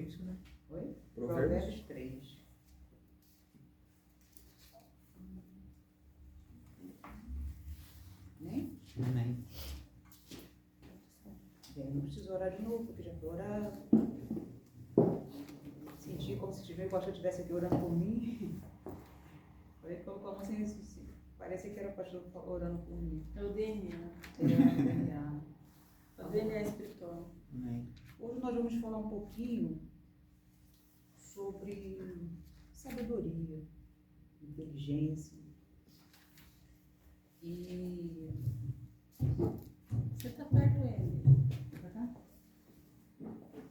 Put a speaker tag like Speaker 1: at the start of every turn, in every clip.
Speaker 1: isso, né?
Speaker 2: Oi?
Speaker 1: Provérbios.
Speaker 2: Provérbios 3. Nem?
Speaker 1: Nem.
Speaker 2: Bem, não preciso orar de novo, porque já estou orando. Senti como se o pastor estivesse aqui orando por mim. Foi como assim, parecia que era o pastor orando por mim.
Speaker 3: É o DNA.
Speaker 2: É o DNA.
Speaker 3: O DNA espiritual.
Speaker 1: Nem.
Speaker 2: Hoje nós vamos falar um pouquinho sobre sabedoria, inteligência e...
Speaker 3: Você tá perto dele.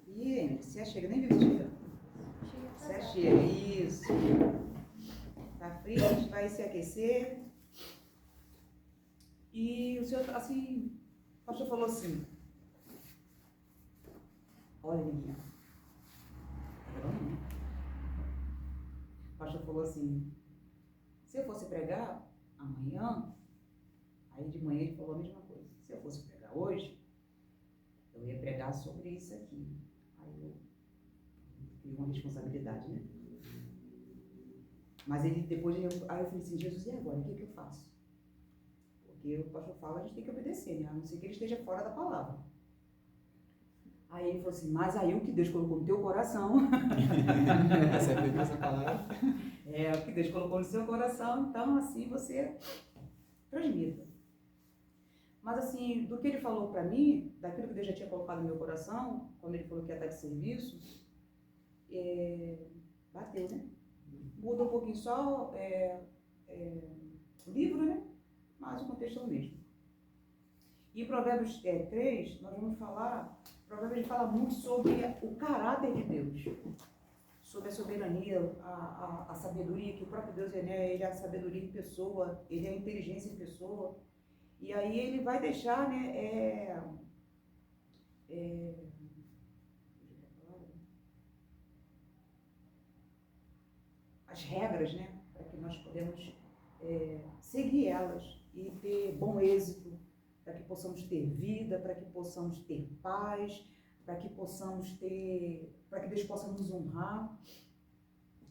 Speaker 2: E você chega, nem viu dia. Você chega, isso. Tá frio, a gente vai se aquecer. E o senhor, assim, o pastor falou assim, olha, menina. O pastor falou assim, se eu fosse pregar amanhã, aí de manhã ele falou a mesma coisa. Se eu fosse pregar hoje, eu ia pregar sobre isso aqui. Aí eu tive uma responsabilidade, né? Mas ele depois, aí eu falei assim, Jesus, e agora? O que eu faço? Porque o pastor fala, a gente tem que obedecer, né? A não ser que ele esteja fora da palavra. Aí ele falou assim, mas aí o que Deus colocou no teu coração...
Speaker 1: Essa é essa palavra.
Speaker 2: É, o que Deus colocou no seu coração, então assim você transmita. Mas assim, do que ele falou para mim, daquilo que Deus já tinha colocado no meu coração, quando ele falou que ia estar de serviço, bateu, né? Muda um pouquinho só o livro, né? Mas o contexto é o mesmo. E Provérbios 3, nós vamos falar, Provérbios fala muito sobre o caráter de Deus, sobre a soberania, a sabedoria, que o próprio Deus ele é a sabedoria em pessoa, ele é a inteligência em pessoa. E aí ele vai deixar, né, as regras, né, para que nós podemos seguir elas e ter bom êxito, para que possamos ter vida, para que possamos ter paz, para que possamos ter, para que Deus possa nos honrar.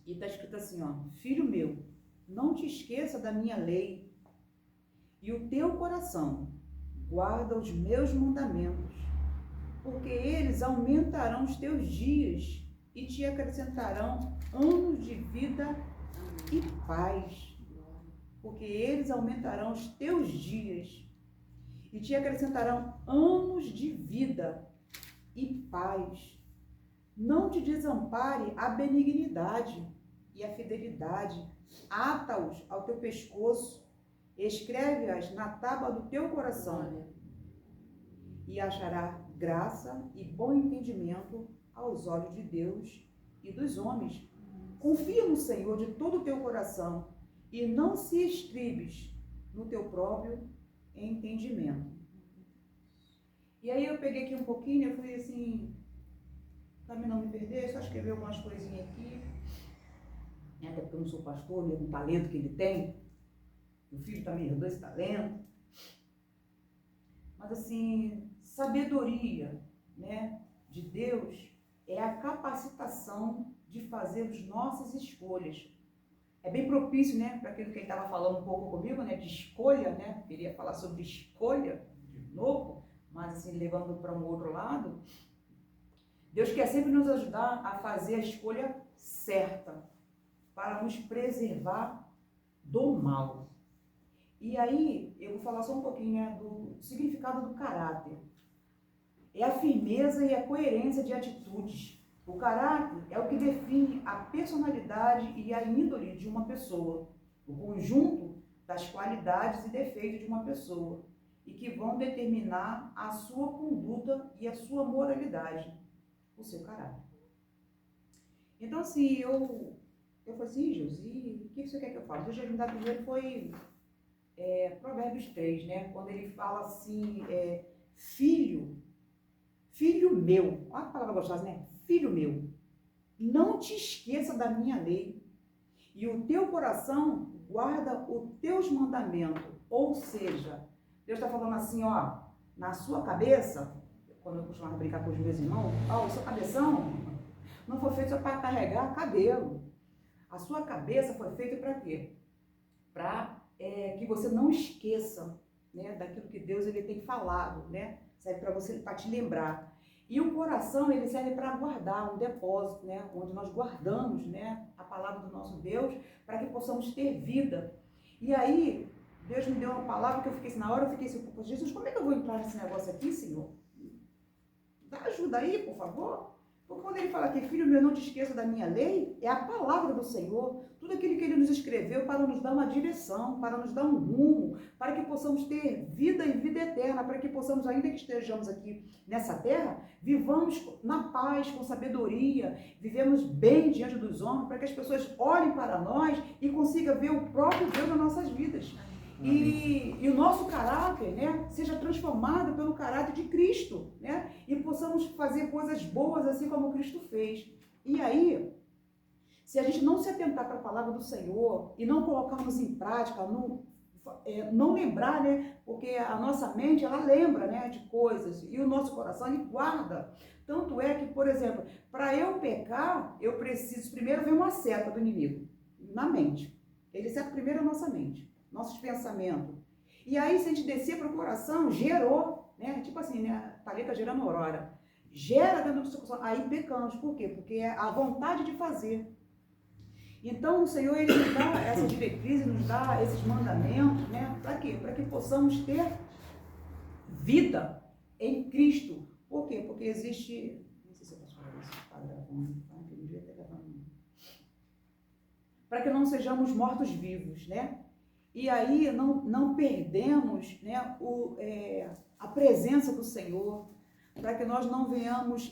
Speaker 2: E está escrito assim, ó, filho meu, não te esqueça da minha lei e o teu coração guarda os meus mandamentos, porque eles aumentarão os teus dias e te acrescentarão anos de vida e paz. Porque eles aumentarão os teus dias e te acrescentarão anos de vida e paz. Não te desampare a benignidade e a fidelidade. Ata-os ao teu pescoço, escreve-as na tábua do teu coração, e achará graça e bom entendimento aos olhos de Deus e dos homens. Confia no Senhor de todo o teu coração e não se estribes no teu próprio entendimento. E aí eu peguei aqui um pouquinho, eu falei assim, para mim não me perder, só escrever algumas coisinhas aqui, até porque eu não sou pastor, né, um talento que ele tem, meu filho também herdou esse talento, mas assim, sabedoria, né, de Deus é a capacitação de fazer as nossas escolhas. É bem propício, né, para aquilo que ele estava falando um pouco comigo, né, de escolha, né, queria falar sobre escolha de novo, mas assim, levando para um outro lado, Deus quer sempre nos ajudar a fazer a escolha certa, para nos preservar do mal. E aí, eu vou falar só um pouquinho, né, do significado do caráter. É a firmeza e a coerência de atitudes. O caráter é o que define a personalidade e a índole de uma pessoa, o conjunto das qualidades e defeitos de uma pessoa, e que vão determinar a sua conduta e a sua moralidade, o seu caráter. Então, assim, eu falei assim, Jesus, e o que você quer que eu fale? Deus já me dá primeiro foi Provérbios 3, né? Quando ele fala assim, filho meu, olha a palavra gostosa, né? Filho meu, não te esqueça da minha lei e o teu coração guarda os teus mandamentos. Ou seja, Deus está falando assim, ó, na sua cabeça, quando eu costumava brincar com os meus irmãos, ó, o seu cabeção, não foi feito só para carregar cabelo. A sua cabeça foi feita para quê? Para que você não esqueça, né, daquilo que Deus ele tem falado, né? Serve para você, para te lembrar. E o coração, ele serve para guardar um depósito, né? Onde nós guardamos, né, a palavra do nosso Deus, para que possamos ter vida. E aí, Deus me deu uma palavra que eu fiquei assim, na hora eu fiquei assim, Jesus, como é que eu vou entrar nesse negócio aqui, Senhor? Dá ajuda aí, por favor. Porque quando ele fala aqui, filho meu, não te esqueça da minha lei, é a palavra do Senhor, tudo aquilo que ele nos escreveu para nos dar uma direção, para nos dar um rumo, para que possamos ter vida e vida eterna, para que possamos, ainda que estejamos aqui nessa terra, vivamos na paz, com sabedoria, vivemos bem diante dos homens, para que as pessoas olhem para nós e consigam ver o próprio Deus nas nossas vidas. E o nosso caráter, né, seja transformado pelo caráter de Cristo, né, e possamos fazer coisas boas assim como Cristo fez. E aí, se a gente não se atentar para a palavra do Senhor e não colocarmos em prática, não lembrar, né, porque a nossa mente, ela lembra, né, de coisas e o nosso coração, ele guarda. Tanto é que, por exemplo, para eu pecar, eu preciso primeiro ver uma seta do inimigo na mente. Ele seta primeiro a nossa mente. Nossos pensamentos. E aí, se a gente descer para o coração, gerou, né? Tipo assim, né? Talita gerando aurora. Gera dentro do seu coração. Aí pecamos. Por quê? Porque é a vontade de fazer. Então, o Senhor, ele nos dá essa diretriz, nos dá esses mandamentos, né? Para quê? Para que possamos ter vida em Cristo. Por quê? Porque existe... Não sei se eu posso falar isso. Está gravando. Eu não devia ter gravado. Para que não sejamos mortos-vivos, né? E aí não perdemos, né, a presença do Senhor, para que nós não venhamos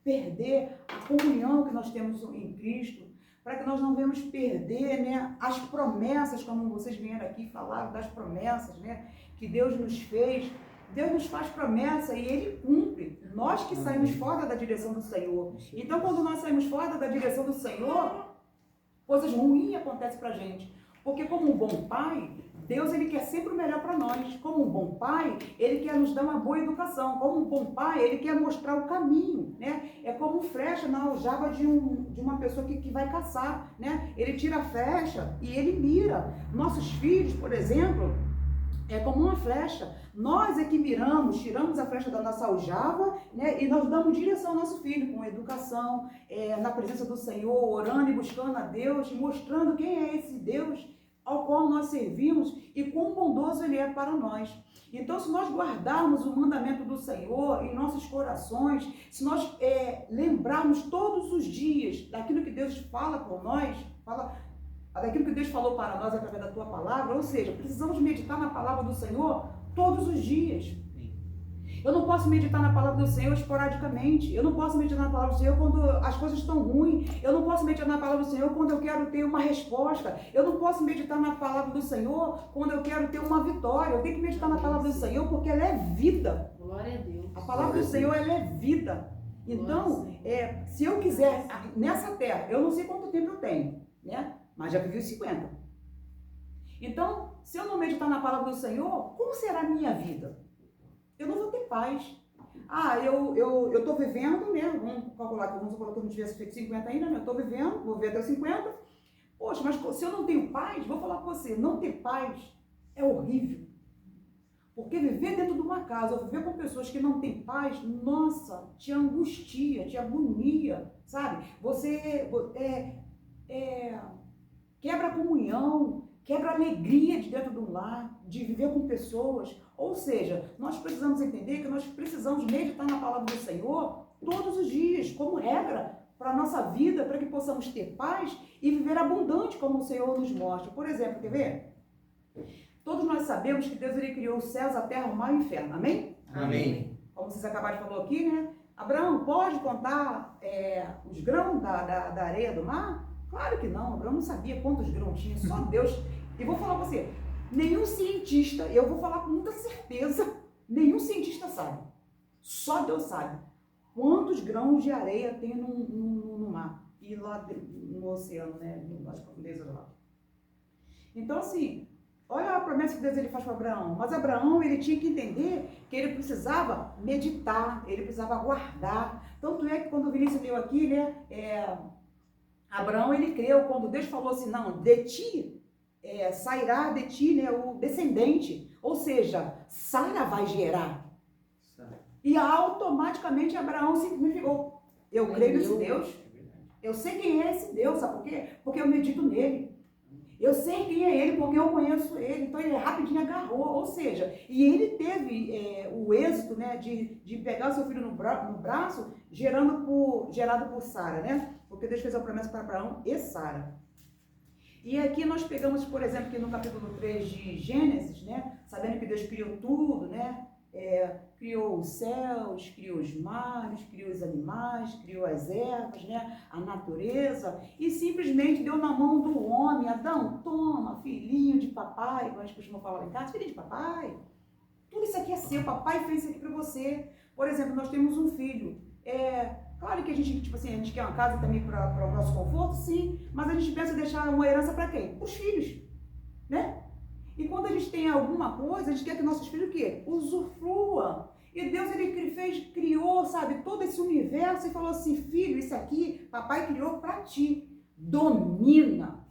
Speaker 2: perder a comunhão que nós temos em Cristo, para que nós não venhamos perder, né, as promessas, como vocês vieram aqui falar das promessas, né, que Deus nos fez. Deus nos faz promessa e Ele cumpre. Nós que saímos fora da direção do Senhor. Então, quando nós saímos fora da direção do Senhor, coisas ruins acontecem para a gente. Porque como um bom pai, Deus ele quer sempre o melhor para nós. Como um bom pai, ele quer nos dar uma boa educação. Como um bom pai, ele quer mostrar o caminho, né? É como flecha na aljava de uma pessoa que vai caçar, né? Ele tira a flecha e ele mira. Nossos filhos, por exemplo, é como uma flecha. Nós é que miramos, tiramos a flecha da nossa aljava, né, e nós damos direção ao nosso filho, com educação, na presença do Senhor, orando e buscando a Deus, e mostrando quem é esse Deus ao qual nós servimos e quão bondoso Ele é para nós. Então, se nós guardarmos o mandamento do Senhor em nossos corações, se nós lembrarmos todos os dias daquilo que Deus fala por nós, daquilo que Deus falou para nós através da tua palavra, ou seja, precisamos meditar na palavra do Senhor todos os dias. Eu não posso meditar na palavra do Senhor esporadicamente. Eu não posso meditar na palavra do Senhor quando as coisas estão ruins. Eu não posso meditar na palavra do Senhor quando eu quero ter uma resposta. Eu não posso meditar na palavra do Senhor quando eu quero ter uma vitória. Eu tenho que meditar na palavra do Senhor porque ela é vida.
Speaker 3: Glória a Deus.
Speaker 2: A palavra do Senhor, ela é vida. Então, se eu quiser, nessa terra, eu não sei quanto tempo eu tenho, né? Mas já vivi 50. Então, se eu não meditar na palavra do Senhor, como será a minha vida? Eu não vou ter paz. Eu estou vivendo, né? Vamos calcular que eu não tivesse feito 50 ainda, né? Eu estou vivendo, vou ver até os 50. Poxa, mas se eu não tenho paz, vou falar com você, não ter paz é horrível. Porque viver dentro de uma casa, ou viver com pessoas que não têm paz, nossa, te angustia, te agonia, sabe? Você quebra a comunhão, quebra a alegria de dentro do lar, de viver com pessoas. Ou seja, nós precisamos entender que nós precisamos meditar na palavra do Senhor todos os dias, como regra para a nossa vida, para que possamos ter paz e viver abundante, como o Senhor nos mostra. Por exemplo, quer ver? Todos nós sabemos que Deus ele criou os céus, a terra, o mar e o inferno. Amém?
Speaker 1: Amém.
Speaker 2: Como vocês acabaram de falar aqui, né? Abraão, pode contar os grãos da areia do mar? Claro que não. Abraão não sabia quantos grãos tinha, só Deus. E vou falar para você, nenhum cientista, eu vou falar com muita certeza, nenhum cientista sabe. Só Deus sabe quantos grãos de areia tem no mar. E lá no oceano, né? Nas profundezas lá. Então, assim, Olha a promessa que Deus ele faz para Abraão. Mas Abraão, ele tinha que entender que ele precisava meditar, ele precisava aguardar. Tanto é que quando o Vinícius leu aqui, né, Abraão, ele creu quando Deus falou assim, não, de ti, sairá de ti, né, o descendente. Ou seja, Sara vai gerar. E automaticamente Abraão significou, eu creio nesse Deus, eu sei quem é esse Deus, sabe por quê? Porque eu medito nele. Eu sei quem é ele porque eu conheço ele. Então ele rapidinho agarrou, ou seja, e ele teve o êxito, né, de pegar o seu filho no braço, gerado por Sara, né? Porque Deus fez a promessa para Abraão e Sara. E aqui nós pegamos, por exemplo, aqui no capítulo 3 de Gênesis, né? Sabendo que Deus criou tudo, né? Criou os céus, criou os mares, criou os animais, criou as ervas, né? A natureza, e simplesmente deu na mão do homem. Adão, toma, filhinho de papai, como a gente costuma falar em casa, filhinho de papai, tudo isso aqui é seu, papai fez isso aqui para você. Por exemplo, nós temos um filho, claro que a gente, tipo assim, a gente quer uma casa também para o nosso conforto, sim, mas a gente pensa em deixar uma herança para quem? Para os filhos, né? E quando a gente tem alguma coisa, a gente quer que nossos filhos o quê? Usufrua. E Deus, ele criou, sabe, todo esse universo e falou assim, filho, isso aqui, papai criou para ti. Domina.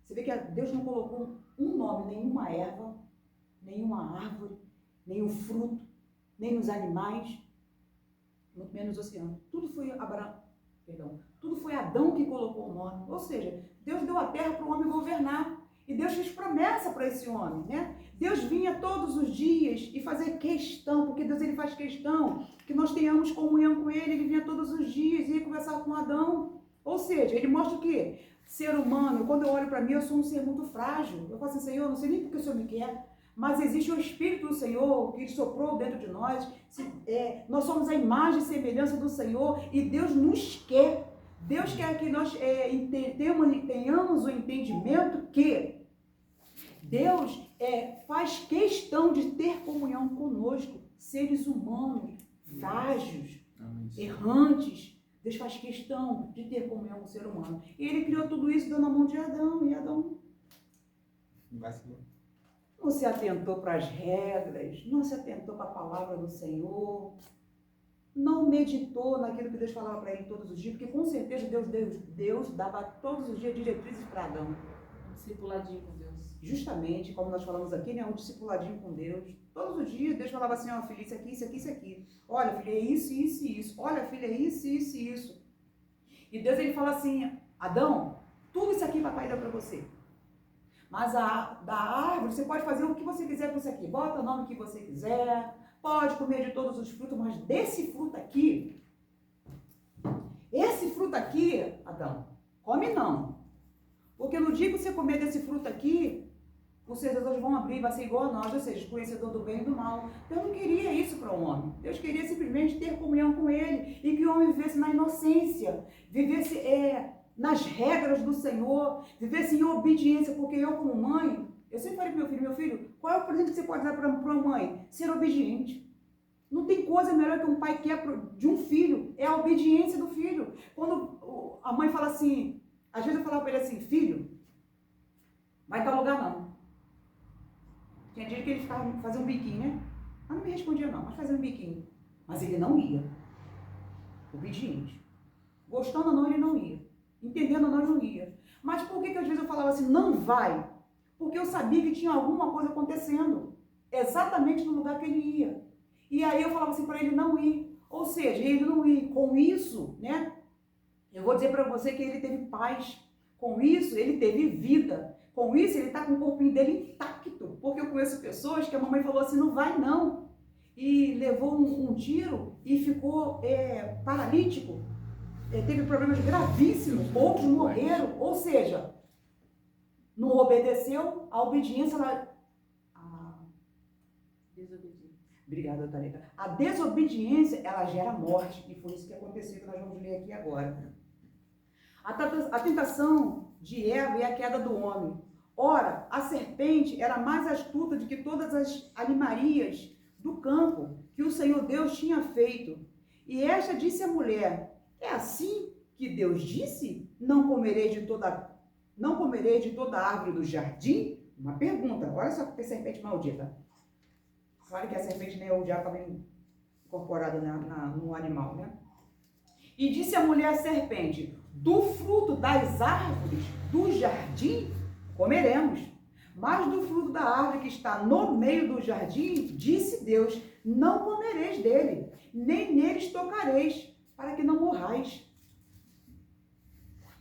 Speaker 2: Você vê que Deus não colocou um nome, nenhuma erva, nenhuma árvore, nenhum fruto, nem nos animais, muito menos no oceano. Tudo foi tudo foi Adão que colocou o nome. Ou seja, Deus deu a terra para o homem governar. E Deus fez promessa para esse homem, né? Deus vinha todos os dias e fazia questão, porque Deus ele faz questão que nós tenhamos comunhão com ele vinha todos os dias e ia conversar com Adão. Ou seja, ele mostra o quê? Ser humano, quando eu olho para mim, eu sou um ser muito frágil. Eu falo assim, Senhor, não sei nem porque o Senhor me quer, mas existe o Espírito do Senhor que ele soprou dentro de nós. Nós somos a imagem e semelhança do Senhor e Deus nos quer. Deus quer que nós tenhamos o entendimento que Deus faz questão de ter comunhão conosco, seres humanos, frágeis, errantes. Deus faz questão de ter comunhão com o ser humano. E ele criou tudo isso dando a mão de Adão, e Adão não se atentou para as regras, não se atentou para a palavra do Senhor, não meditou naquilo que Deus falava para ele todos os dias, porque com certeza Deus dava todos os dias diretrizes para Adão.
Speaker 3: Um discipuladinho com Deus.
Speaker 2: Justamente, como nós falamos aqui, né, um discipuladinho com Deus. Todos os dias Deus falava assim, ó, filho, isso aqui, isso aqui, isso aqui. Olha, filho, é isso, isso e isso. Olha, filho, é isso, isso e isso. E Deus, ele fala assim, Adão, tudo isso aqui papai deu para você. Mas da árvore, você pode fazer o que você quiser com isso aqui. Bota o nome que você quiser, pode comer de todos os frutos, mas desse fruto aqui, esse fruto aqui, Adão, come não. Porque no dia que você comer desse fruto aqui, os seus olhos vão abrir, vai ser igual a nós, ou seja, conhecedor do bem e do mal. Deus não queria isso para o homem. Deus queria simplesmente ter comunhão com ele e que o homem vivesse na inocência, vivesse nas regras do Senhor, vivesse em obediência, porque eu como mãe, eu sempre falei para meu filho, qual é o presente que você pode dar para uma mãe? Ser obediente. Não tem coisa melhor que um pai quer de um filho, é a obediência do filho. Quando a mãe fala assim, às vezes eu falava para ele assim, filho, vai tal lugar não. Tinha dia que ele fazia um biquinho, né? Mas não me respondia não, mas fazia um biquinho. Mas ele não ia. Obediente. Gostando ou não, ele não ia. Entendendo ou não, ele não ia. Mas por que às vezes eu falava assim, não vai? Porque eu sabia que tinha alguma coisa acontecendo. Exatamente no lugar que ele ia. E aí eu falava assim para ele não ir. Ou seja, ele não ir. Com isso, né? Eu vou dizer para você que ele teve paz. Com isso, ele teve vida. Com isso, ele está com o corpinho dele intacto. Porque eu conheço pessoas que a mamãe falou assim, não vai não. E levou um tiro e ficou paralítico. Teve problemas gravíssimos. Outros morreram. Ou seja, não obedeceu. A obediência...
Speaker 3: Desobediência.
Speaker 2: Obrigada, Thalita. A desobediência, ela gera morte. E foi isso que aconteceu, que nós vamos ler aqui agora. A tentação de Eva e a queda do homem. Ora, a serpente era mais astuta do que todas as animarias do campo que o Senhor Deus tinha feito. E esta disse à mulher, é assim que Deus disse? Não comerei de toda árvore do jardim? Uma pergunta, olha só que serpente maldita. Claro que a serpente, né, o diabo também incorporado no animal, né? E disse a mulher à serpente: do fruto das árvores do jardim comeremos, mas do fruto da árvore que está no meio do jardim, disse Deus: não comereis dele, nem neles tocareis, para que não morrais.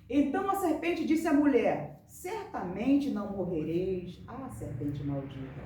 Speaker 2: Então a serpente disse à mulher: certamente não morrereis. Ah, serpente maldita,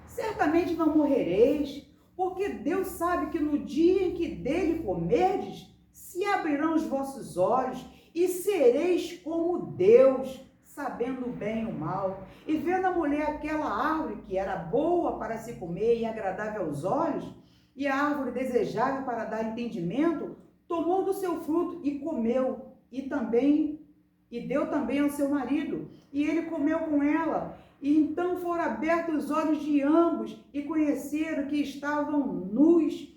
Speaker 2: certamente não morrereis, porque Deus sabe que no dia em que dele comerdes, se abrirão os vossos olhos e sereis como Deus, sabendo o bem e o mal. E vendo a mulher aquela árvore que era boa para se comer e agradável aos olhos, e a árvore desejável para dar entendimento, tomou do seu fruto e comeu, e deu também ao seu marido, e ele comeu com ela. E então foram abertos os olhos de ambos, e conheceram que estavam nus.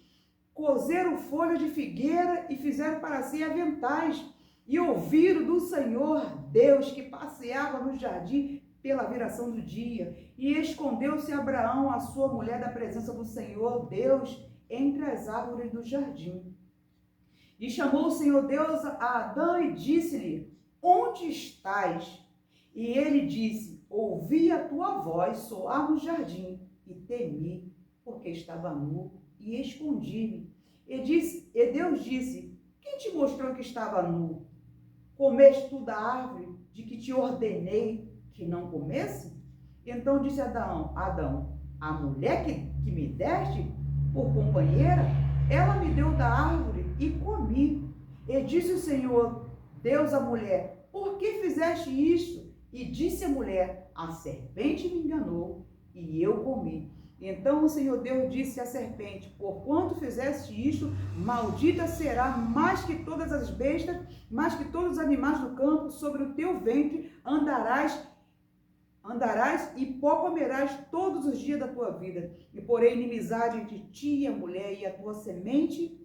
Speaker 2: Cozeram folhas de figueira e fizeram para si aventais, e ouviram do Senhor Deus que passeava no jardim pela viração do dia. E escondeu-se Abraão, a sua mulher, da presença do Senhor Deus entre as árvores do jardim. E chamou o Senhor Deus a Adão e disse-lhe: onde estás? E ele disse: ouvi a tua voz soar no jardim, e temi, porque estava nu, e escondi-me. E Deus disse: quem te mostrou que estava nu? Comeste tu da árvore de que te ordenei que não comesse? Então disse Adão: a mulher que me deste por companheira, ela me deu da árvore e comi. E disse o Senhor Deus à mulher: por que fizeste isto? E disse a mulher: a serpente me enganou e eu comi. Então o Senhor Deus disse à serpente: porquanto fizeste isto, maldita será mais que todas as bestas, mais que todos os animais do campo. Sobre o teu ventre andarás e pó comerás todos os dias da tua vida. E porém inimizade entre ti e a mulher, e a tua semente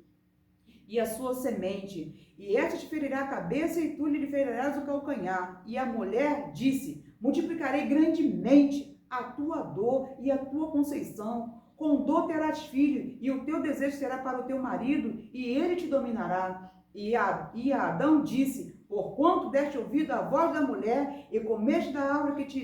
Speaker 2: e a sua semente. E esta te ferirá a cabeça, e tu lhe ferirás o calcanhar. E a mulher disse: multiplicarei grandemente a tua dor e a tua conceição. Com dor terás filho, e o teu desejo será para o teu marido, e ele te dominará. E Adão disse: porquanto deste ouvido à voz da mulher, e comeste da árvore que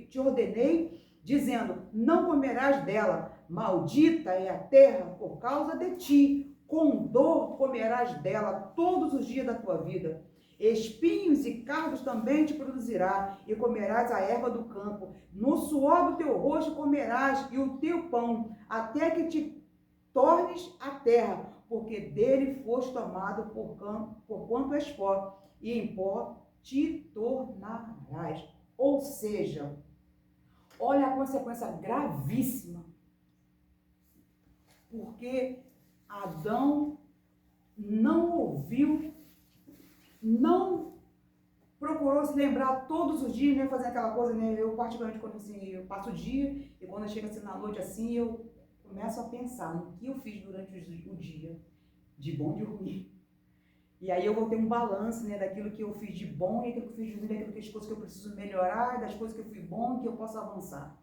Speaker 2: te ordenei, dizendo: não comerás dela. Maldita é a terra por causa de ti. Com dor comerás dela todos os dias da tua vida. Espinhos e cardos também te produzirá, e comerás a erva do campo. No suor do teu rosto comerás, e o teu pão, até que te tornes a terra, porque dele foste tomado por quanto és pó, e em pó te tornarás. Ou seja, olha a consequência gravíssima, porque Adão não ouviu, não procurou se lembrar todos os dias, né, fazer aquela coisa, né, eu particularmente quando assim, eu passo o dia, e quando eu chego assim na noite assim, eu começo a pensar no que eu fiz durante o dia, de bom e de ruim. E aí eu vou ter um balanço, né, daquilo que eu fiz de bom e daquilo que eu fiz de ruim, daquilo que as coisas que eu preciso melhorar, das coisas que eu fui bom e que eu posso avançar.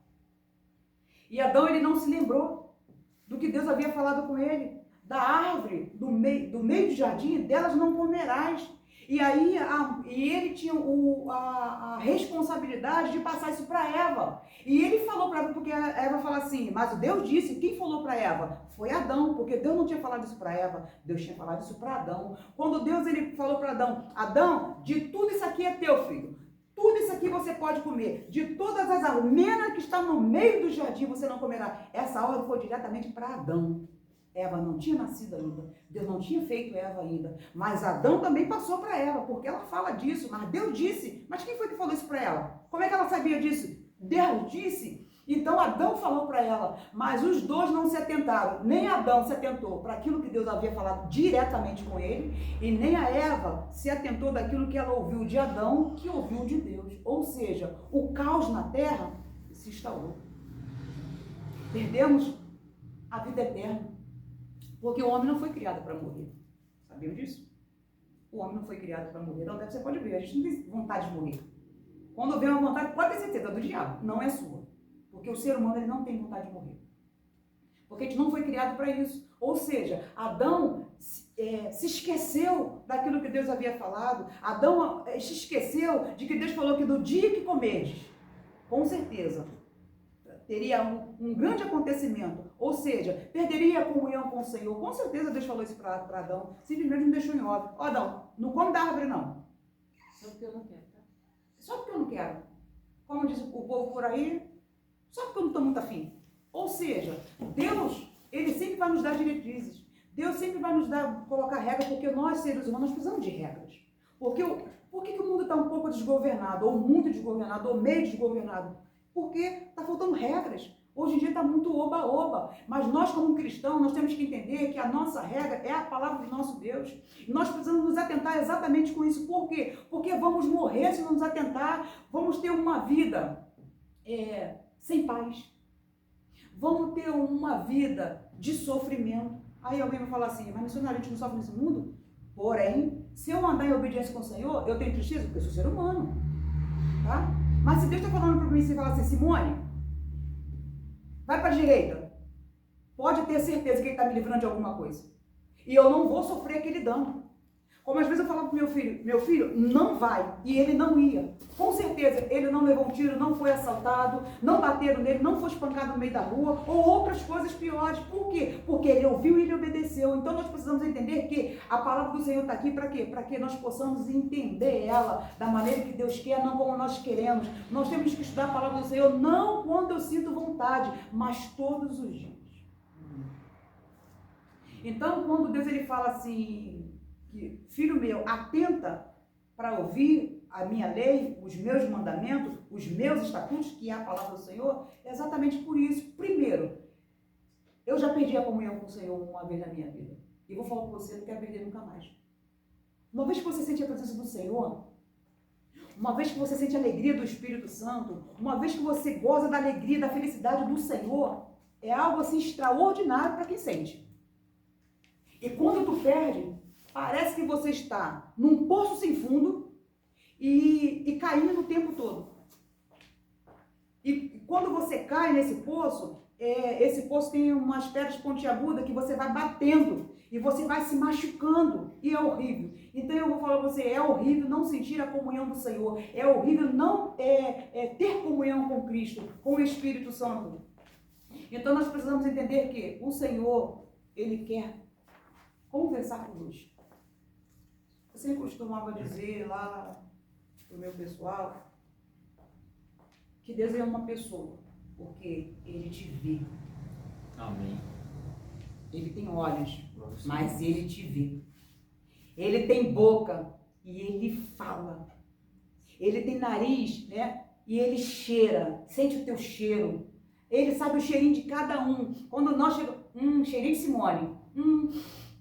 Speaker 2: E Adão, ele não se lembrou do que Deus havia falado com ele, da árvore do meio do jardim, delas não comerás. E aí ele tinha a responsabilidade de passar isso para Eva. E ele falou para Eva, porque a Eva fala assim, mas Deus disse, quem falou para Eva? Foi Adão, porque Deus não tinha falado isso para Eva, Deus tinha falado isso para Adão. Quando Deus ele falou para Adão: Adão, de tudo isso aqui é teu, filho. Tudo isso aqui você pode comer. De todas as árvores, menos que está no meio do jardim, você não comerá. Essa ordem foi diretamente para Adão. Eva não tinha nascido ainda, Deus não tinha feito Eva ainda, mas Adão também passou para Eva, porque ela fala disso, mas Deus disse. Mas quem foi que falou isso para ela? Como é que ela sabia disso? Deus disse. Então Adão falou para ela, mas os dois não se atentaram, nem Adão se atentou para aquilo que Deus havia falado diretamente com ele, e nem a Eva se atentou daquilo que ela ouviu de Adão, que ouviu de Deus. Ou seja, o caos na terra se instalou. Perdemos a vida eterna. Porque o homem não foi criado para morrer. Sabiam disso? O homem não foi criado para morrer. Não, você pode ver, a gente não tem vontade de morrer. Quando vem uma vontade, pode ter certeza, do diabo, não é sua. Porque o ser humano ele não tem vontade de morrer. Porque a gente não foi criado para isso. Ou seja, Adão se esqueceu daquilo que Deus havia falado. Adão se esqueceu de que Deus falou que no dia que comerdes, com certeza, teria um grande acontecimento. Ou seja, perderia a comunhão com o Senhor. Com certeza Deus falou isso para Adão. Simplesmente não deixou em óbvio. Ó, Adão, não come da árvore não.
Speaker 3: Só porque eu não quero, tá?
Speaker 2: Só porque eu não quero. Como diz o povo por aí, só porque eu não estou muito afim. Ou seja, Deus, ele sempre vai nos dar diretrizes. Deus sempre vai nos colocar regras, porque nós, seres humanos, precisamos de regras. Por que o mundo está um pouco desgovernado, ou muito desgovernado, ou meio desgovernado? Porque está faltando regras. Hoje em dia está muito oba-oba. Mas nós, como cristãos, nós temos que entender que a nossa regra é a palavra do nosso Deus. E nós precisamos nos atentar exatamente com isso. Por quê? Porque vamos morrer se não nos atentar. Vamos ter uma vida sem paz. Vamos ter uma vida de sofrimento. Aí alguém vai falar assim, mas missionário, a gente não sofre nesse mundo? Porém, se eu andar em obediência com o Senhor, eu tenho tristeza porque eu sou ser humano. Tá? Mas se Deus está falando para mim, você fala assim, Simone, vai para a direita. Pode ter certeza que ele está me livrando de alguma coisa. E eu não vou sofrer aquele dano. Como às vezes eu falava para meu filho, não vai. E ele não ia. Com certeza, ele não levou um tiro, não foi assaltado, não bateram nele, não foi espancado no meio da rua, ou outras coisas piores. Por quê? Porque ele ouviu e ele obedeceu. Então nós precisamos entender que a palavra do Senhor está aqui para quê? Para que nós possamos entender ela da maneira que Deus quer, não como nós queremos. Nós temos que estudar a palavra do Senhor não quando eu sinto vontade, mas todos os dias. Então, quando Deus ele fala assim, que, filho meu, atenta para ouvir a minha lei, os meus mandamentos, os meus estatutos, que é a palavra do Senhor, é exatamente por isso. Primeiro, eu já perdi a comunhão com o Senhor uma vez na minha vida. E vou falar para você, não quero perder nunca mais. Uma vez que você sente a presença do Senhor, uma vez que você sente a alegria do Espírito Santo, uma vez que você goza da alegria, da felicidade do Senhor, é algo assim extraordinário para quem sente. E quando tu perde, parece que você está num poço sem fundo e caindo o tempo todo. E quando você cai nesse poço, esse poço tem umas pedras pontiagudas que você vai batendo e você vai se machucando e é horrível. Então eu vou falar para você, é horrível não sentir a comunhão do Senhor, é horrível não ter comunhão com Cristo, com o Espírito Santo. Então nós precisamos entender que o Senhor, Ele quer conversar conosco. Eu sempre costumava dizer lá pro meu pessoal que Deus é uma pessoa, porque Ele te vê.
Speaker 1: Amém.
Speaker 2: Ele tem olhos, mas Ele te vê. Ele tem boca e Ele fala. Ele tem nariz, né? E Ele cheira, sente o teu cheiro. Ele sabe o cheirinho de cada um. Quando nós chegamos, cheirinho de Simone,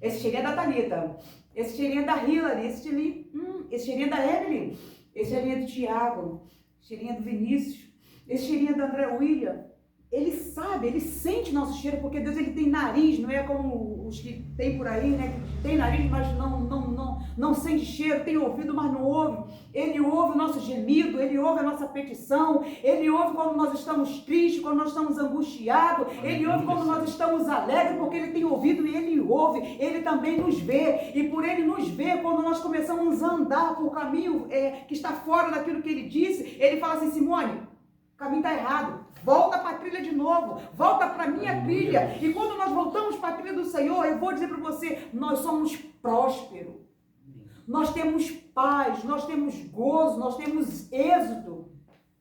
Speaker 2: esse cheirinho é da Thalita, esse cheirinho é da Hilary, esse cheirinho é da Evelyn, esse cheirinho é do Tiago, esse cheirinho é do Vinícius, esse cheirinho é do André William. Ele sabe, ele sente nosso cheiro, porque Deus ele tem nariz, não é como os que tem por aí, né? Que tem nariz, mas não sente cheiro, tem ouvido, mas não ouve. Ele ouve o nosso gemido, ele ouve a nossa petição, ele ouve quando nós estamos tristes, quando nós estamos angustiados, ele ouve quando nós estamos alegres, porque ele tem ouvido e ele ouve, ele também nos vê, e por ele nos ver, quando nós começamos a andar por caminho que está fora daquilo que ele disse, ele fala assim, Simone, o caminho está errado. Volta para a trilha de novo, volta para a minha trilha. E quando nós voltamos para a trilha do Senhor, eu vou dizer para você, nós somos prósperos. Nós temos paz, nós temos gozo, nós temos êxito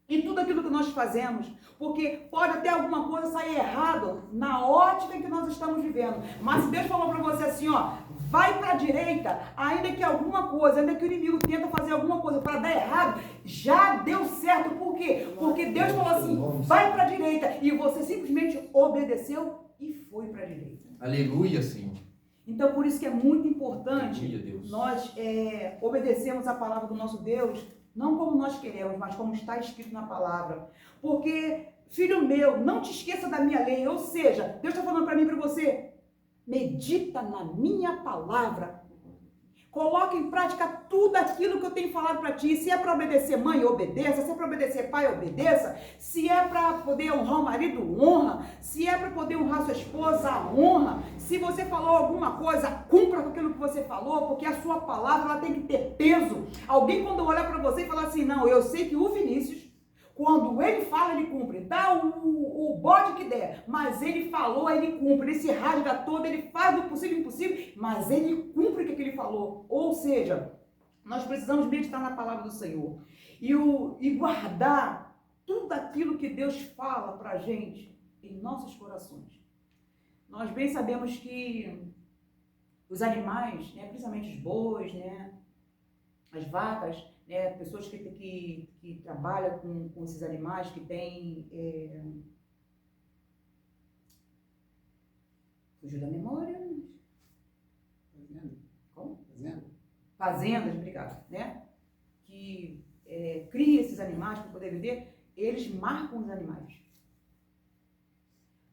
Speaker 2: em tudo aquilo que nós fazemos. Porque pode até alguma coisa sair errado na ótica em que nós estamos vivendo. Mas se Deus falou para você assim, ó, vai para a direita, ainda que alguma coisa, ainda que o inimigo tenta fazer alguma coisa para dar errado, já deu certo. Por quê? Porque Deus falou assim, vai para a direita. E você simplesmente obedeceu e foi para a direita.
Speaker 1: Aleluia, Senhor.
Speaker 2: Então, por isso que é muito importante
Speaker 1: Aleluia,
Speaker 2: nós obedecermos a palavra do nosso Deus, não como nós queremos, mas como está escrito na palavra. Porque, filho meu, não te esqueça da minha lei. Ou seja, Deus está falando para mim e para você, medita na minha palavra. Coloque em prática tudo aquilo que eu tenho falado para ti. Se é para obedecer mãe, obedeça. Se é para obedecer pai, obedeça. Se é para poder honrar o marido, honra. Se é para poder honrar sua esposa, honra. Se você falou alguma coisa, cumpra com aquilo que você falou, porque a sua palavra ela tem que ter peso. Alguém quando olhar para você e falar assim, não, eu sei que o Vinícius, quando ele fala, ele cumpre. Dá o bode que der, mas ele falou, ele cumpre. Ele se rasga todo, ele faz o possível e impossível, mas ele cumpre o que ele falou. Ou seja, nós precisamos meditar na palavra do Senhor e guardar tudo aquilo que Deus fala para a gente em nossos corações. Nós bem sabemos que os animais, né, principalmente os bois, né, as vacas, né, pessoas que trabalham com esses animais, que têm... Fugiu da memória?
Speaker 4: Fazenda.
Speaker 2: Como?
Speaker 4: Fazenda.
Speaker 2: Fazendas, obrigado, né? Que cria esses animais para poder vender, eles marcam os animais.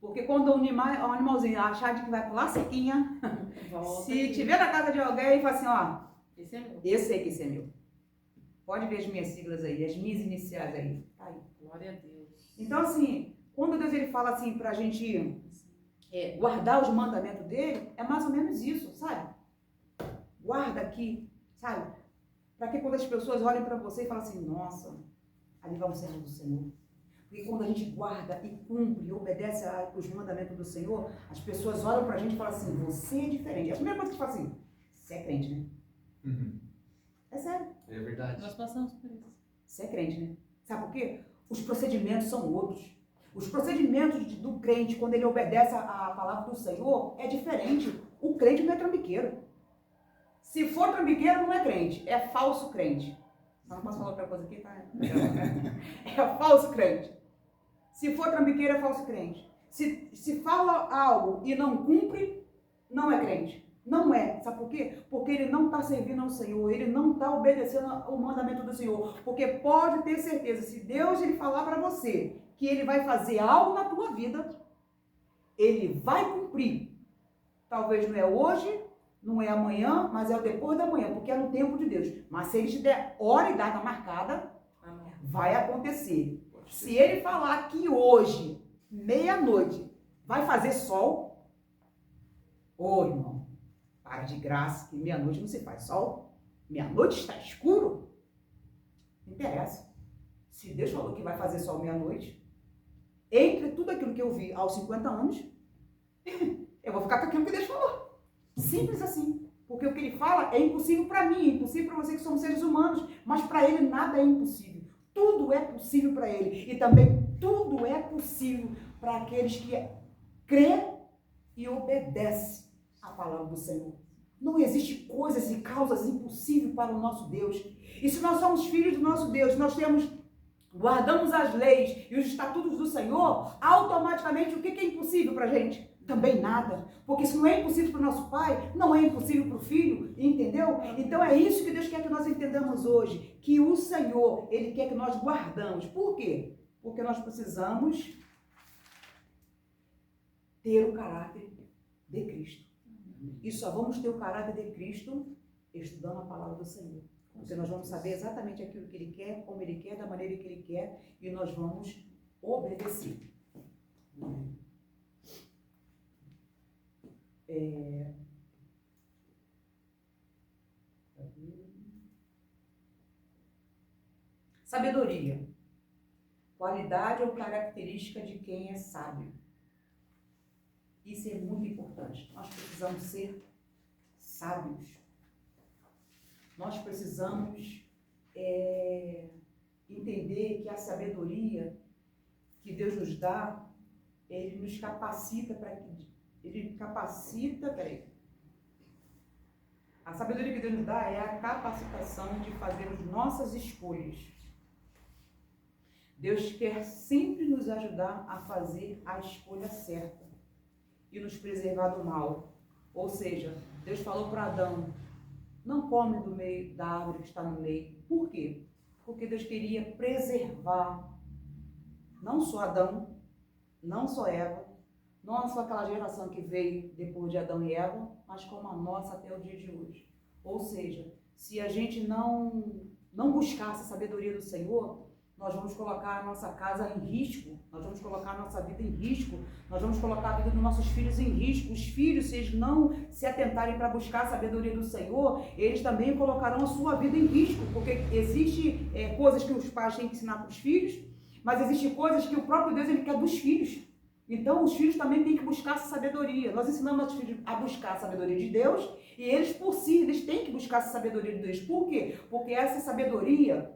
Speaker 2: Porque quando o animalzinho achar de que vai pular a cerquinha,
Speaker 3: Volta
Speaker 2: se
Speaker 3: aqui.
Speaker 2: tiver na casa de alguém, fala assim, ó,
Speaker 3: Esse é meu.
Speaker 2: eu sei que esse é meu. Pode ver as minhas siglas aí, as minhas iniciais aí. Tá aí.
Speaker 3: Glória a Deus.
Speaker 2: Então, assim, quando Deus ele fala assim pra gente guardar os mandamentos dele, é mais ou menos isso, sabe? Guarda aqui, sabe? Para que quando as pessoas olhem para você e falem assim, nossa, ali vai um servo do Senhor. Porque quando a gente guarda e cumpre e obedece os mandamentos do Senhor, as pessoas olham pra gente e falam assim, você é diferente. A primeira coisa que fala assim, você é crente, né?
Speaker 1: Uhum.
Speaker 2: É sério.
Speaker 1: É verdade.
Speaker 3: Nós passamos por isso.
Speaker 2: Você é crente, né? Sabe por quê? Os procedimentos são outros. Os procedimentos do crente, quando ele obedece a palavra do Senhor, é diferente. O crente não é trambiqueiro. Se for trambiqueiro, não é crente. É falso crente. Só não posso falar outra coisa aqui, tá? É falso crente. Se for trambiqueiro, é falso crente. Se fala algo e não cumpre, não é crente. Não é. Sabe por quê? Porque ele não está servindo ao Senhor, ele não está obedecendo ao mandamento do Senhor. Porque pode ter certeza, se Deus ele falar para você que ele vai fazer algo na tua vida, ele vai cumprir. Talvez não é hoje, não é amanhã, mas é o depois da manhã, porque é no tempo de Deus. Mas se ele te der hora e data marcada,
Speaker 3: Amém.
Speaker 2: vai acontecer. Se ele falar que hoje, meia-noite, vai fazer sol, ô irmão, para de graça, que meia-noite não se faz sol. Meia-noite está escuro. Não interessa. Se Deus falou que vai fazer sol meia-noite, entre tudo aquilo que eu vi aos 50 anos, eu vou ficar com aquilo que Deus falou. Simples assim. Porque o que ele fala é impossível para mim, é impossível para você que somos seres humanos, mas para ele nada é impossível. Tudo é possível para ele. E também tudo é possível para aqueles que crê e obedecem a palavra do Senhor. Não existe coisas e causas impossíveis para o nosso Deus. E se nós somos filhos do nosso Deus, guardamos as leis e os estatutos do Senhor, automaticamente o que é impossível para a gente? Também nada. Porque se não é impossível para o nosso pai, não é impossível para o filho, entendeu? Então é isso que Deus quer que nós entendamos hoje, que o Senhor, ele quer que nós guardamos. Por quê? Porque nós precisamos ter o caráter de Cristo. E só vamos ter o caráter de Cristo estudando a palavra do Senhor. Porque nós vamos saber exatamente aquilo que Ele quer, como Ele quer, da maneira que Ele quer, e nós vamos obedecer. Sabedoria. Qualidade ou característica de quem é sábio. Isso é muito importante. Nós precisamos ser sábios. Nós precisamos entender que a sabedoria que Deus nos dá, Ele nos capacita para que... A sabedoria que Deus nos dá é a capacitação de fazer as nossas escolhas. Deus quer sempre nos ajudar a fazer a escolha certa e nos preservar do mal. Ou seja, Deus falou para Adão, não come do meio da árvore que está no meio. Por quê? Porque Deus queria preservar não só Adão, não só Eva, não só aquela geração que veio depois de Adão e Eva, mas como a nossa até o dia de hoje. Ou seja, se a gente não buscar essa sabedoria do Senhor, nós vamos colocar a nossa casa em risco, nós vamos colocar a nossa vida em risco, nós vamos colocar a vida dos nossos filhos em risco. Os filhos, se eles não se atentarem para buscar a sabedoria do Senhor, eles também colocarão a sua vida em risco, porque existe coisas que os pais têm que ensinar para os filhos, mas existem coisas que o próprio Deus ele quer dos filhos. Então, os filhos também têm que buscar essa sabedoria. Nós ensinamos nossos filhos a buscar a sabedoria de Deus e eles, por si, eles têm que buscar essa sabedoria de Deus. Por quê? Porque essa sabedoria,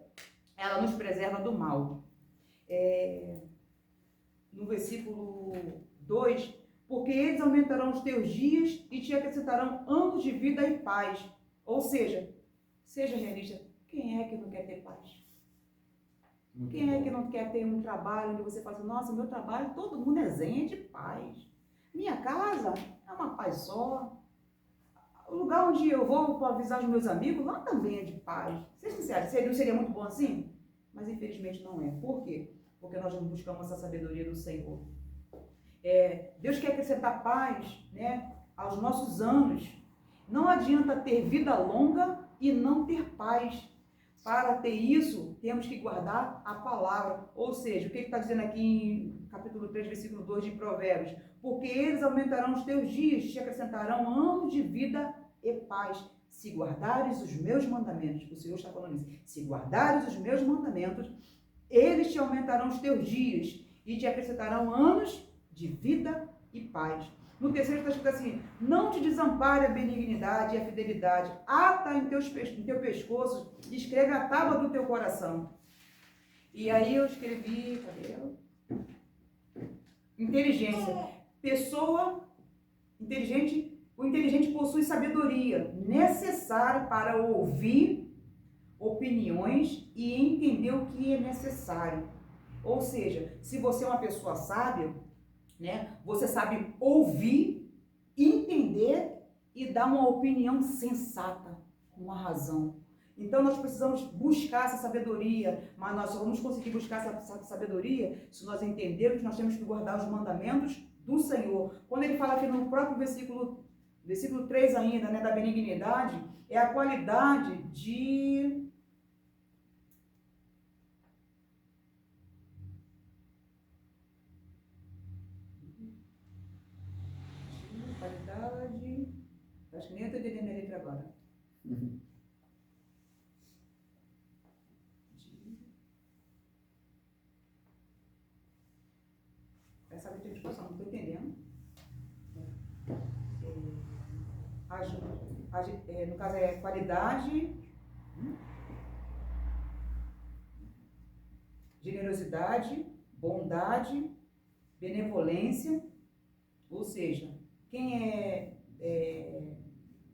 Speaker 2: ela nos preserva do mal. No versículo 2, porque eles aumentarão os teus dias e te acrescentarão anos de vida e paz. Ou seja realista, quem é que não quer ter paz? Quem é que não quer ter um trabalho onde você fala assim, nossa, meu trabalho, todo mundo é zen, é de paz. Minha casa é uma paz só. O lugar onde eu vou para avisar os meus amigos, lá também é de paz. Seja sincero, não seria muito bom assim? Mas infelizmente não é. Por quê? Porque nós não buscamos essa sabedoria do Senhor. Deus quer acrescentar paz, né, aos nossos anos. Não adianta ter vida longa e não ter paz. Para ter isso, temos que guardar a palavra. Ou seja, o que está dizendo aqui em capítulo 3, versículo 2 de Provérbios? Porque eles aumentarão os teus dias, te acrescentarão anos de vida e paz. Se guardares os meus mandamentos, o Senhor está falando isso, se guardares os meus mandamentos, eles te aumentarão os teus dias e te acrescentarão anos de vida e paz. No terceiro está escrito assim, não te desampare a benignidade e a fidelidade, ata em teu pescoço, escreve a tábua do teu coração. E aí eu escrevi, cadê ela? Inteligência. Pessoa inteligente, o inteligente possui sabedoria necessária para ouvir opiniões e entender o que é necessário. Ou seja, se você é uma pessoa sábia, né, você sabe ouvir, entender e dar uma opinião sensata, com a razão. Então nós precisamos buscar essa sabedoria, mas nós só vamos conseguir buscar essa sabedoria se nós entendermos que nós temos que guardar os mandamentos do Senhor. Quando ele fala aqui no próprio versículo 3 ainda, né, da benignidade, é a qualidade de... Acho que nem eu estou entendendo a letra agora. Essa letra de expressão, não estou entendendo. No caso é qualidade, generosidade, bondade, benevolência, ou seja, quem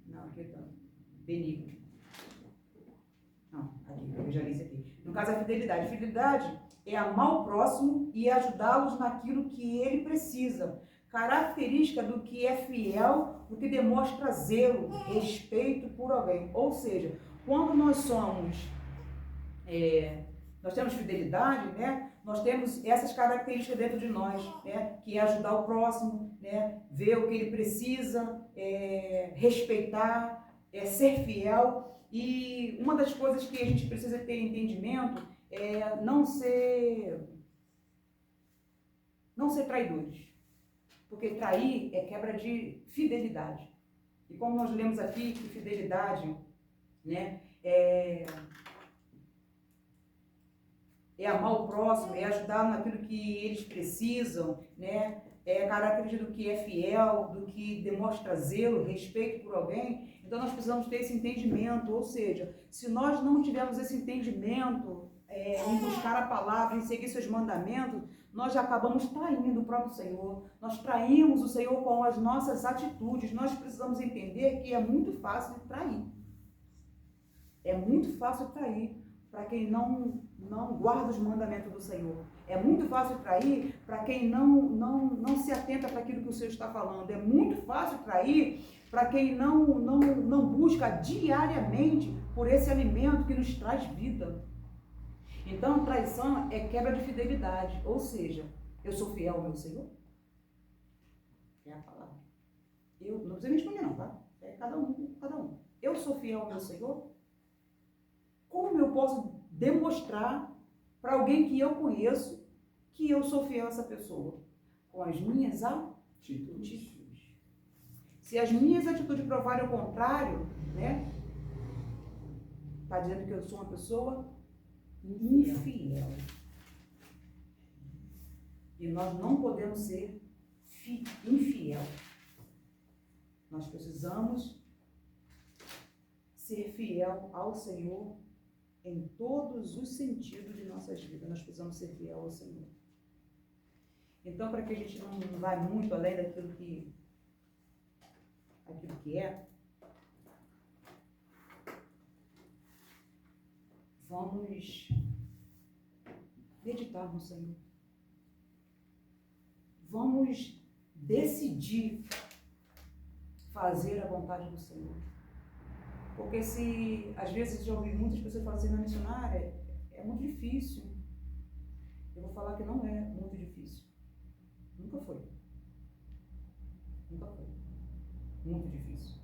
Speaker 2: não, aqui está, benigno. Não, aqui, eu já li isso aqui. No caso, a fidelidade. Fidelidade é amar o próximo e ajudá-los naquilo que ele precisa. Característica do que é fiel, do que demonstra zelo, respeito por alguém. Ou seja, quando nós temos fidelidade, né? Nós temos essas características dentro de nós, né? Que é ajudar o próximo, né? Ver o que ele precisa, respeitar, ser fiel. E uma das coisas que a gente precisa ter entendimento é não ser traidores. Porque trair é quebra de fidelidade. E como nós lemos aqui que fidelidade, né, é amar o próximo, é ajudar naquilo que eles precisam, né? É a característica do que é fiel, do que demonstra zelo, respeito por alguém. Então nós precisamos ter esse entendimento, ou seja, se nós não tivermos esse entendimento em buscar a palavra, em seguir seus mandamentos, nós já acabamos traindo o próprio Senhor. Nós traímos o Senhor com as nossas atitudes. Nós precisamos entender que é muito fácil de trair. É muito fácil trair para quem não guarda os mandamentos do Senhor. É muito fácil trair para quem não se atenta para aquilo que o Senhor está falando. É muito fácil trair para quem não busca diariamente por esse alimento que nos traz vida. Então, traição é quebra de fidelidade. Ou seja, eu sou fiel ao meu Senhor? É a palavra. Eu não precisa me responder não, tá? É cada um. Eu sou fiel ao meu Senhor? Como eu posso demonstrar para alguém que eu conheço que eu sou fiel a essa pessoa? Com as minhas atitudes. Se as minhas atitudes provarem o contrário, né? Está dizendo que eu sou uma pessoa infiel. E nós não podemos ser infiel. Nós precisamos ser fiel ao Senhor em todos os sentidos de nossas vidas. Nós precisamos ser fiel ao Senhor. Então, para que a gente não vá muito além daquilo que é, vamos meditar no Senhor. Vamos decidir fazer a vontade do Senhor. Porque se, às vezes, já ouvi muitas pessoas falarem assim, na missionária, é muito difícil. Eu vou falar que não é muito difícil. Nunca foi. Nunca foi. Muito difícil.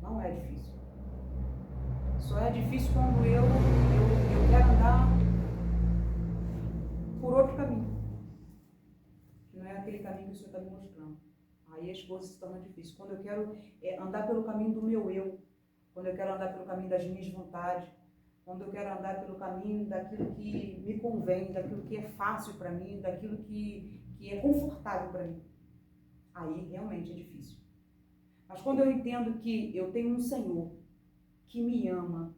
Speaker 2: Não é difícil. Só é difícil quando eu quero andar por outro caminho. Que não é aquele caminho que o Senhor está me mostrando. Aí as coisas se tornam difíceis. Quando eu quero andar pelo caminho do meu eu, quando eu quero andar pelo caminho das minhas vontades, quando eu quero andar pelo caminho daquilo que me convém, daquilo que é fácil para mim, daquilo que é confortável para mim, aí realmente é difícil. Mas quando eu entendo que eu tenho um Senhor que me ama,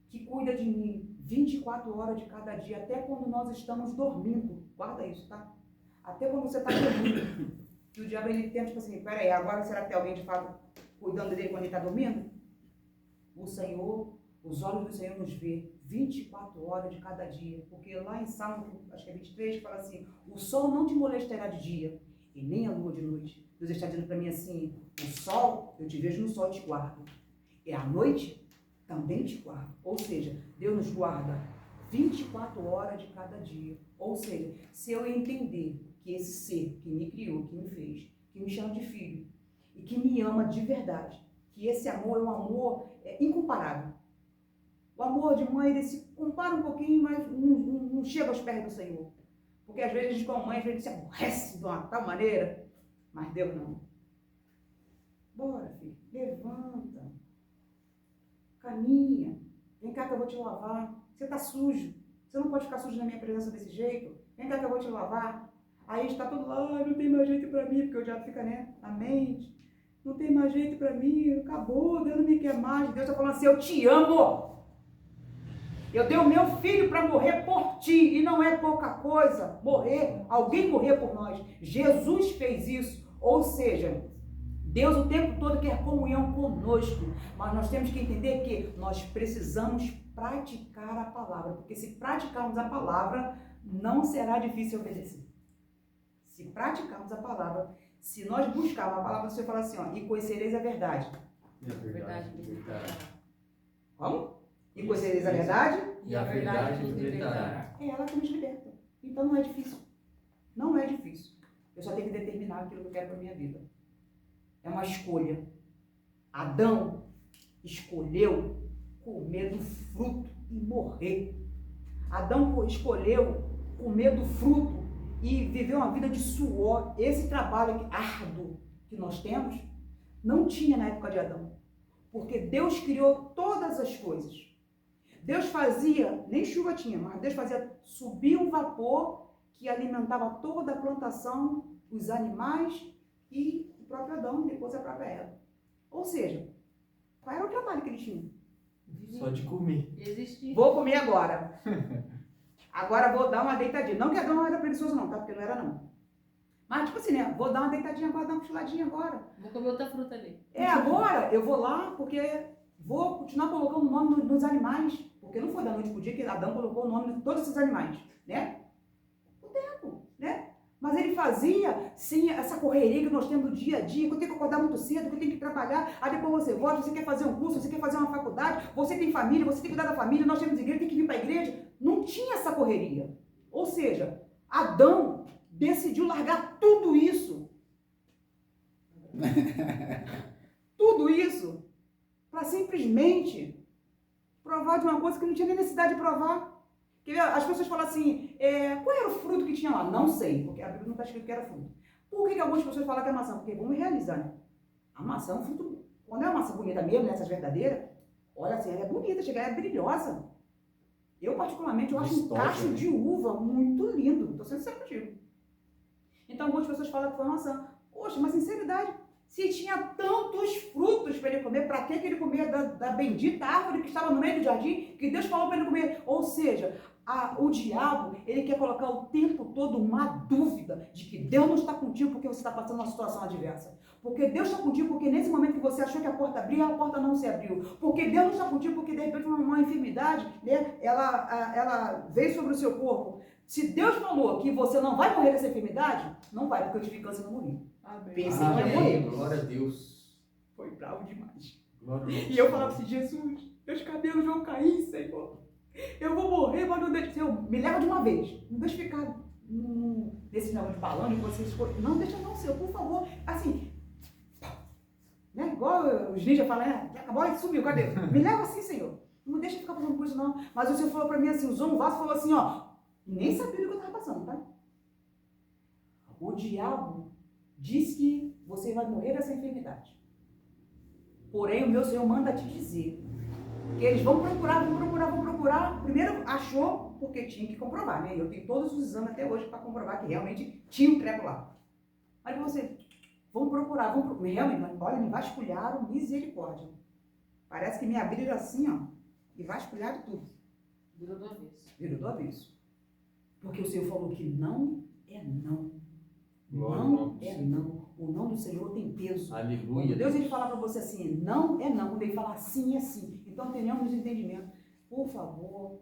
Speaker 2: que cuida de mim 24 horas de cada dia, até quando nós estamos dormindo, guarda isso, tá? Até quando você está dormindo, que o diabo ele tenta, tipo assim, peraí, agora será que tem alguém de fato cuidando dele quando ele está dormindo? O Senhor, os olhos do Senhor nos vê 24 horas de cada dia, porque lá em Salmo, acho que é 23, fala assim, o sol não te molestará de dia, e nem a lua de noite. Deus está dizendo para mim assim, o sol, eu te vejo no sol e te guardo, e à noite também te guardo. Ou seja, Deus nos guarda 24 horas de cada dia. Ou seja, se eu entender que esse ser que me criou, que me fez, que me chama de filho, e que me ama de verdade, que esse amor é um amor incomparável. O amor de mãe, ele se compara um pouquinho, mas não chega aos pés do Senhor. Porque às vezes a gente como mãe, a gente se aborrece de uma tal maneira, mas Deus não. Bora, filho, levanta, caminha, vem cá que eu vou te lavar. Você está sujo, você não pode ficar sujo na minha presença desse jeito. Vem cá que eu vou te lavar. Aí está todo lá, não tem mais jeito para mim, porque o diabo fica, né, na mente. Não tem mais jeito para mim, acabou, Deus não me quer mais. Deus está falando assim, eu te amo. Eu dei o meu filho para morrer por ti, e não é pouca coisa morrer, alguém morrer por nós. Jesus fez isso, ou seja, Deus o tempo todo quer comunhão conosco, mas nós temos que entender que nós precisamos praticar a palavra, porque se praticarmos a palavra, não será difícil obedecer. Se praticarmos a palavra, se nós buscarmos a palavra, você fala assim, ó, e conhecereis a verdade.
Speaker 1: E a verdade vos libertará.
Speaker 2: Como? E conhecereis a verdade?
Speaker 3: E a verdade vos libertará.
Speaker 2: É ela que nos liberta. Então não é difícil. Não é difícil. Eu só tenho que determinar aquilo que eu quero para a minha vida. É uma escolha. Adão escolheu comer do fruto e morrer. Adão escolheu comer do fruto e viver uma vida de suor. Esse trabalho árduo que nós temos, não tinha na época de Adão. Porque Deus criou todas as coisas. Deus fazia, nem chuva tinha, mas Deus fazia subir um vapor que alimentava toda a plantação, os animais e o próprio Adão, depois a própria Eva. Ou seja, qual era o trabalho que ele tinha?
Speaker 1: Só de comer.
Speaker 3: Existir.
Speaker 2: Vou comer agora. Agora vou dar uma deitadinha. Não que Adão não era preguiçoso não, tá? Porque não era não. Mas tipo assim, né? Vou dar uma deitadinha agora, dar uma cochiladinha agora.
Speaker 3: Vou comer outra fruta ali.
Speaker 2: Agora eu vou lá porque vou continuar colocando o nome nos animais. Porque não foi da noite pro dia que Adão colocou o nome de todos esses animais, né? O tempo, né? Mas ele fazia, sim, essa correria que nós temos do dia a dia, que eu tenho que acordar muito cedo, que eu tenho que trabalhar, aí depois você volta, você quer fazer um curso, você quer fazer uma faculdade, você tem família, você tem que cuidar da família, nós temos igreja, tem que vir para a igreja. Não tinha essa correria. Ou seja, Adão decidiu largar tudo isso. Tudo isso para simplesmente provar de uma coisa que não tinha nem necessidade de provar. Quer ver? As pessoas falam assim, qual era o fruto que tinha lá? Não sei, porque a Bíblia não está escrito que era fruto. Por que algumas pessoas falam que é maçã? Porque vamos realizar, né? A maçã é um fruto, quando é uma maçã bonita mesmo, nessas verdadeiras, olha assim, ela é bonita, chega, ela é brilhosa. Eu, particularmente, eu acho um
Speaker 1: Distorce,
Speaker 2: cacho
Speaker 1: né?
Speaker 2: de uva muito lindo. Estou sendo sincero contigo. Então, algumas pessoas falam que foi maçã. Poxa, mas sinceridade, se tinha tantos frutos para ele comer, para que ele comia da bendita árvore que estava no meio do jardim, que Deus falou para ele comer? Ou seja, o diabo, ele quer colocar o tempo todo uma dúvida de que Deus não está contigo porque você está passando uma situação adversa. Porque Deus está contigo porque nesse momento que você achou que a porta abria, a porta não se abriu. Porque Deus não está contigo porque de repente uma enfermidade, né, ela veio sobre o seu corpo. Se Deus falou que você não vai morrer dessa enfermidade, não vai, porque eu tive câncer e não morri.
Speaker 4: Amém.
Speaker 2: Pensei que ia morrer.
Speaker 1: Glória a Deus.
Speaker 2: Foi bravo demais.
Speaker 1: Glória a Deus.
Speaker 2: E eu falava assim, Jesus, meus cabelos vão cair, Senhor. Eu vou morrer, mas não deixa. Senhor, me leva de uma vez. Não deixa ficar nesse negócio de balão, de você escolher. Não deixa não, Senhor, por favor. Assim, né? Igual os ninjas falam, acabou e subiu, cadê? Me leva assim, Senhor. Não deixa ficar fazendo coisa, não. Mas o Senhor falou pra mim assim, usou um vaso e falou assim, ó. Nem sabia do que eu estava passando, tá? O diabo diz que você vai morrer dessa enfermidade. Porém, o meu Senhor manda te dizer que eles vão procurar. Primeiro achou, porque tinha que comprovar, né? Eu tenho todos os exames até hoje para comprovar que realmente tinha um treco lá. Aí você, vão procurar. Realmente, olha, me vasculharam, misericórdia. Parece que me abriram assim, ó, e vasculharam tudo.
Speaker 3: Virou do avesso.
Speaker 2: Virou do avesso. Porque o Senhor falou que não é não.
Speaker 1: Glória ao
Speaker 2: Não
Speaker 1: nome do
Speaker 2: é
Speaker 1: Senhor.
Speaker 2: não. O não do Senhor tem peso.
Speaker 1: Aleluia.
Speaker 2: Quando Deus ele falar para você assim, não é não. Quando ele falar sim é sim. Então tenhamos entendimento. Por favor.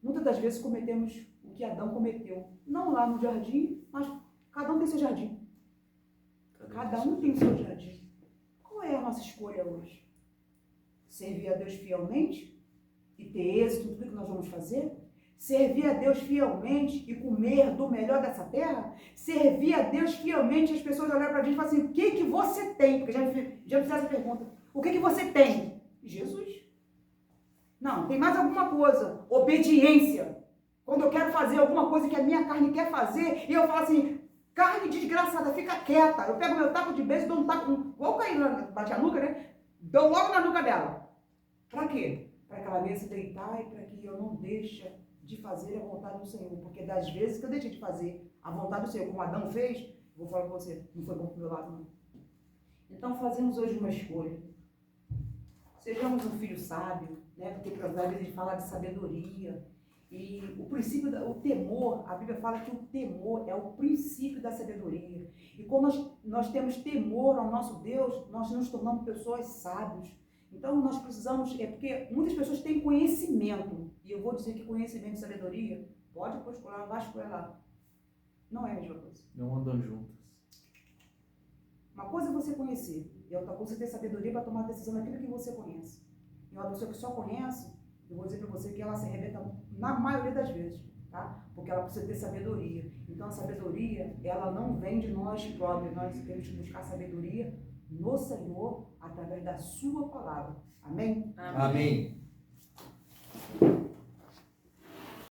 Speaker 2: Muitas das vezes cometemos o que Adão cometeu. Não lá no jardim, mas cada um tem seu jardim. Cada um tem seu jardim. Qual é a nossa escolha hoje? Servir a Deus fielmente e ter êxito em tudo que nós vamos fazer? Servir a Deus fielmente e comer do melhor dessa terra? Servir a Deus fielmente e as pessoas olharem para a gente e falar assim, o que que você tem? Porque já fizeram essa pergunta. O que que você tem? Jesus. Não, tem mais alguma coisa. Obediência. Quando eu quero fazer alguma coisa que a minha carne quer fazer, e eu falo assim, carne desgraçada, fica quieta. Eu pego meu taco de beijo e dou um taco, igual cair, bate a nuca, né? Dou logo na nuca dela. Para quê? Para que ela venha se deitar e para que eu não deixe de fazer a vontade do Senhor. Porque das vezes que eu deixei de fazer a vontade do Senhor, como Adão fez, vou falar com você, não foi bom pro meu lado, não. Então fazemos hoje uma escolha. Sejamos um filho sábio, né? Porque às vezes a gente fala de sabedoria. E o princípio, o temor, a Bíblia fala que o temor é o princípio da sabedoria. E quando nós temos temor ao nosso Deus, nós nos tornamos pessoas sábios. Então nós precisamos, porque muitas pessoas têm conhecimento, e eu vou dizer que conhecimento e sabedoria, pode postular, vasculhar lá. Não é a mesma coisa.
Speaker 1: Não andam juntas.
Speaker 2: Uma coisa é você conhecer, e outra coisa é ter sabedoria para tomar decisão naquilo que você conhece. E uma pessoa que só conhece, eu vou dizer para você que ela se arrebenta na maioria das vezes, tá? Porque ela precisa ter sabedoria. Então a sabedoria, ela não vem de nós próprios, nós temos que buscar sabedoria no Senhor através da sua palavra. Amém?
Speaker 1: Amém.